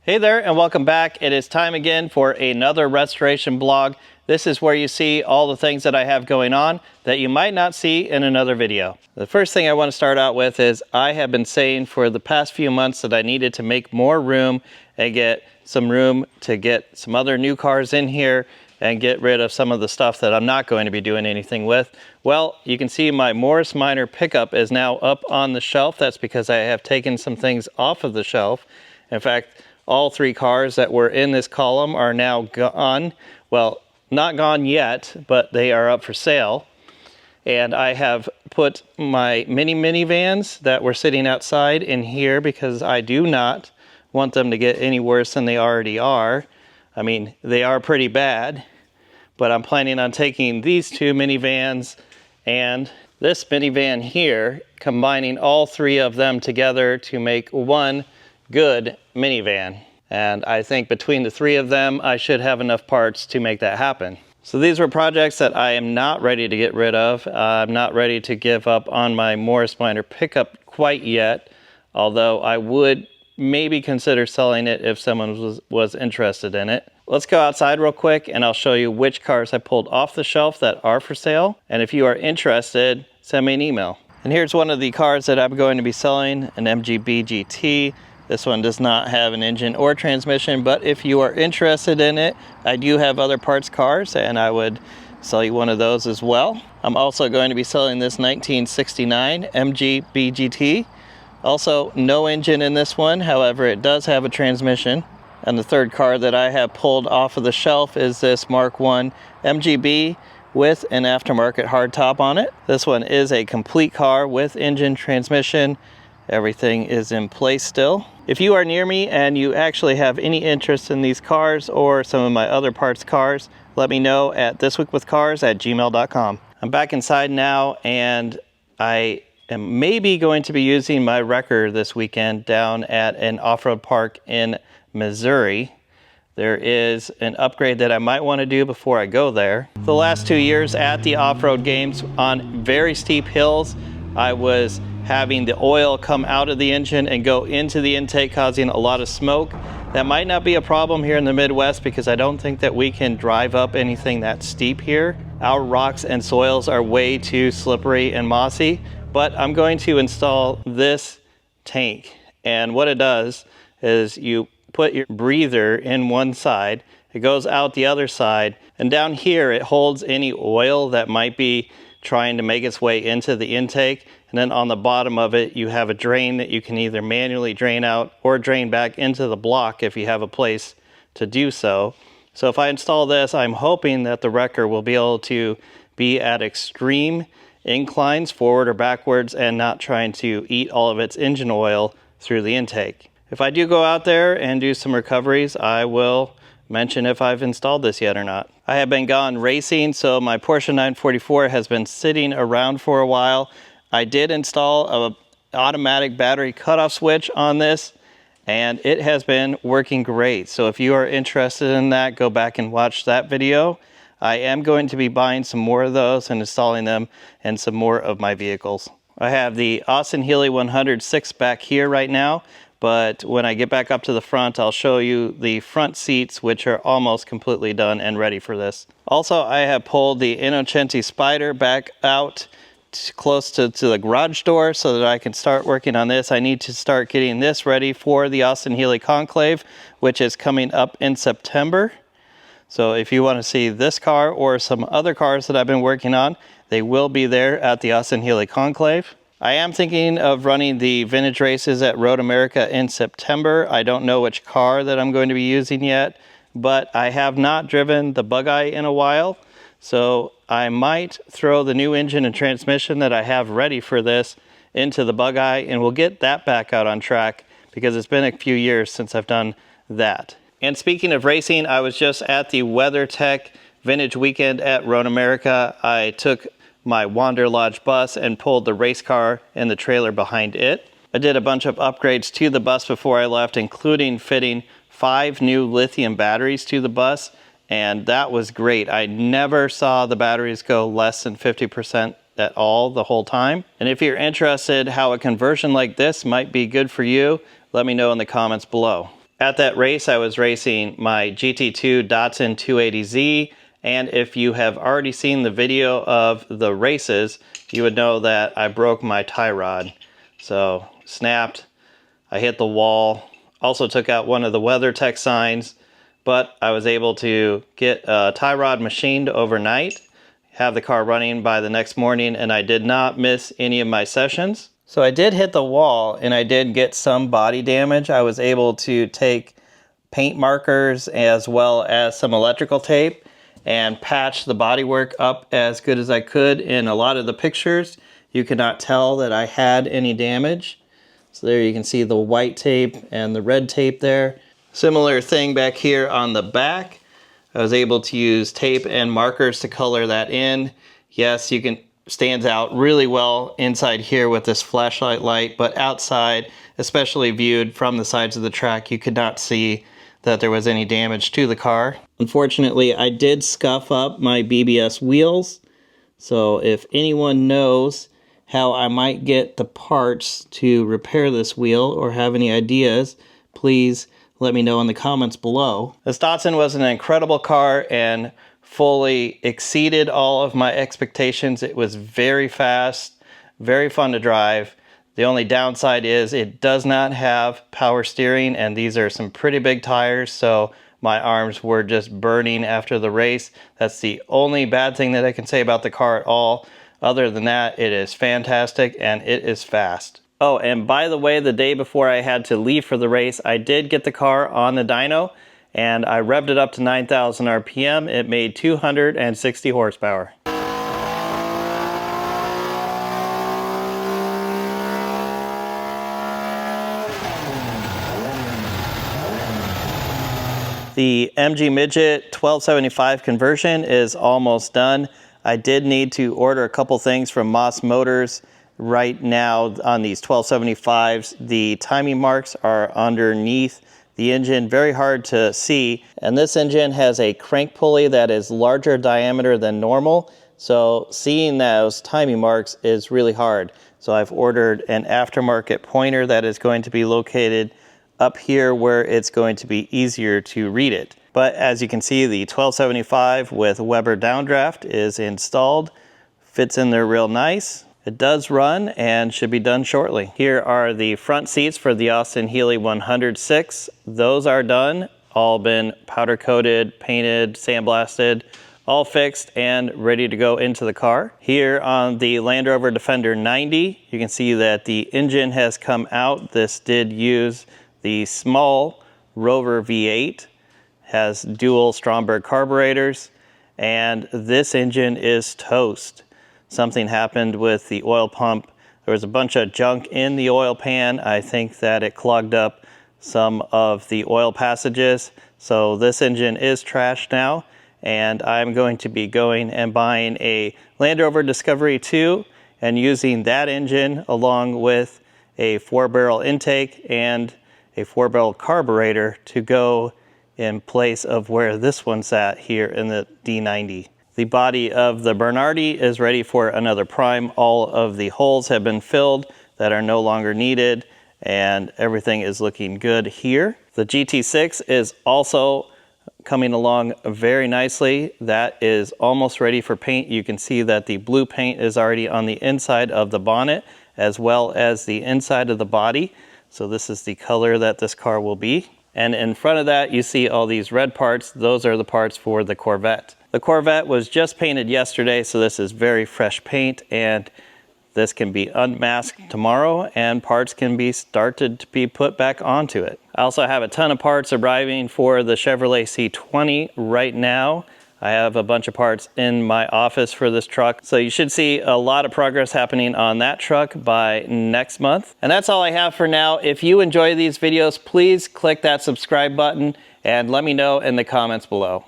Hey there and welcome back. It is time again for another restoration blog. This is where you see all the things that I have going on that you might not see in another video. The first thing I want to start out with is I have been saying for the past few months that I needed to make more room and get some room to get some other new cars in here and get rid of some of the stuff that I'm not going to be doing anything with. Well, you can see my Morris Minor pickup is now up on the shelf. That's because I have taken some things off of the shelf. In fact, all three cars that were in this column are now gone. Well, not gone yet, but they are up for sale. And I have put my mini minivans that were sitting outside in here because I do not want them to get any worse than they already are. I mean, they are pretty bad, but I'm planning on taking these two minivans and this minivan here, combining all three of them together to make one good minivan. And I think between the three of them, I should have enough parts to make that happen. So these were projects that I am not ready to get rid of. I'm not ready to give up on my Morris Minor pickup quite yet, although I would maybe consider selling it if someone was interested in it. Let's go outside real quick and I'll show you which cars I pulled off the shelf that are for sale. And if you are interested, send me an email. And here's one of the cars that I'm going to be selling, an MGB GT. This one does not have an engine or transmission, but if you are interested in it, I do have other parts cars and I would sell you one of those as well. I'm also going to be selling this 1969 MG BGT. Also, no engine in this one, however, it does have a transmission. And the third car that I have pulled off of the shelf is this Mark I MGB with an aftermarket hardtop on it. This one is a complete car with engine, transmission. Everything is in place still. If you are near me and you actually have any interest in these cars or some of my other parts cars, let me know at thisweekwithcars@gmail.com. I'm back inside now and I am maybe going to be using my wrecker this weekend down at an off-road park in Missouri. There is an upgrade that I might want to do before I go there. The last 2 years at the off-road games on very steep hills, I was having the oil come out of the engine and go into the intake, causing a lot of smoke. That might not be a problem here in the Midwest because I don't think that we can drive up anything that steep here. Our rocks and soils are way too slippery and mossy, but I'm going to install this tank. And what it does is you put your breather in one side, it goes out the other side, and down here it holds any oil that might be trying to make its way into the intake. And then on the bottom of it, you have a drain that you can either manually drain out or drain back into the block if you have a place to do so. So if I install this, I'm hoping that the wrecker will be able to be at extreme inclines, forward or backwards, and not trying to eat all of its engine oil through the intake. If I do go out there and do some recoveries, I will mention if I've installed this yet or not. I have been gone racing, so my Porsche 944 has been sitting around for a while. I did install an automatic battery cutoff switch on this, and it has been working great. So if you are interested in that, go back and watch that video. I am going to be buying some more of those and installing them in some more of my vehicles. I have the Austin Healey 106 back here right now, but when I get back up to the front, I'll show you the front seats, which are almost completely done and ready for this. Also, I have pulled the Innocenti Spider back out close to the garage door so that I can start working on this. I need to start getting this ready for the Austin Healey Conclave, which is coming up in September. So if you want to see this car or some other cars that I've been working on, they will be there at the Austin Healey Conclave. I am thinking of running the vintage races at Road America in September. I don't know which car that I'm going to be using yet, but I have not driven the Bug-Eye in a while. So I might throw the new engine and transmission that I have ready for this into the Bug-Eye, and we'll get that back out on track because it's been a few years since I've done that. And speaking of racing, I was just at the WeatherTech Vintage Weekend at Road America. I took my Wanderlodge bus and pulled the race car and the trailer behind it. I did a bunch of upgrades to the bus before I left, including fitting 5 new lithium batteries to the bus, and that was great. I never saw the batteries go less than 50% at all the whole time. And if you're interested how a conversion like this might be good for you, let me know in the comments below. At that race, I was racing my GT2 Datsun 280Z, and if you have already seen the video of the races, you would know that I broke my tie rod. So, snapped, I hit the wall, also took out one of the WeatherTech signs, but I was able to get a tie rod machined overnight, have the car running by the next morning, and I did not miss any of my sessions. So I did hit the wall and I did get some body damage. I was able to take paint markers as well as some electrical tape and patch the bodywork up as good as I could. In a lot of the pictures, you could not tell that I had any damage. So there you can see the white tape and the red tape there. Similar thing back here on the back. I was able to use tape and markers to color that in. Yes, you can stands out really well inside here with this flashlight light, but outside, especially viewed from the sides of the track, you could not see that there was any damage to the car. Unfortunately, I did scuff up my BBS wheels, so if anyone knows how I might get the parts to repair this wheel or have any ideas, please let me know in the comments below. This Datsun was an incredible car and fully exceeded all of my expectations. It was very fast, very fun to drive. The only downside is it does not have power steering, and these are some pretty big tires, so my arms were just burning after the race. That's the only bad thing that I can say about the car at all. Other than that, it is fantastic and it is fast. Oh, and by the way, the day before I had to leave for the race, I did get the car on the dyno, and I revved it up to 9,000 RPM. It made 260 horsepower. The MG Midget 1275 conversion is almost done. I did need to order a couple things from Moss Motors. Right now on these 1275s, the timing marks are underneath the engine, very hard to see, and this engine has a crank pulley that is larger diameter than normal, so seeing those timing marks is really hard. So I've ordered an aftermarket pointer that is going to be located up here where it's going to be easier to read it. But as you can see, the 1275 with Weber downdraft is installed, fits in there real nice. It does run and should be done shortly. Here are the front seats for the Austin Healey 106. Those are done, all been powder coated, painted, sandblasted, all fixed and ready to go into the car. Here on the Land Rover Defender 90, you can see that the engine has come out. This did use the small Rover V8, has dual Stromberg carburetors, and this engine is toast. Something happened with the oil pump. There was a bunch of junk in the oil pan. I think that it clogged up some of the oil passages. So this engine is trashed now, and I'm going to be going and buying a Land Rover Discovery 2 and using that engine along with a 4-barrel intake and a 4-barrel carburetor to go in place of where this one sat here in the D90. The body of the Bernardi is ready for another prime. All of the holes have been filled that are no longer needed, and everything is looking good here. The GT6 is also coming along very nicely. That is almost ready for paint. You can see that the blue paint is already on the inside of the bonnet as well as the inside of the body. So this is the color that this car will be. And in front of that, you see all these red parts. Those are the parts for the Corvette. The Corvette was just painted yesterday, so this is very fresh paint, and this can be unmasked tomorrow and parts can be started to be put back onto it. I also have a ton of parts arriving for the Chevrolet C20 right now. I have a bunch of parts in my office for this truck, so you should see a lot of progress happening on that truck by next month. And that's all I have for now. If you enjoy these videos, please click that subscribe button and let me know in the comments below.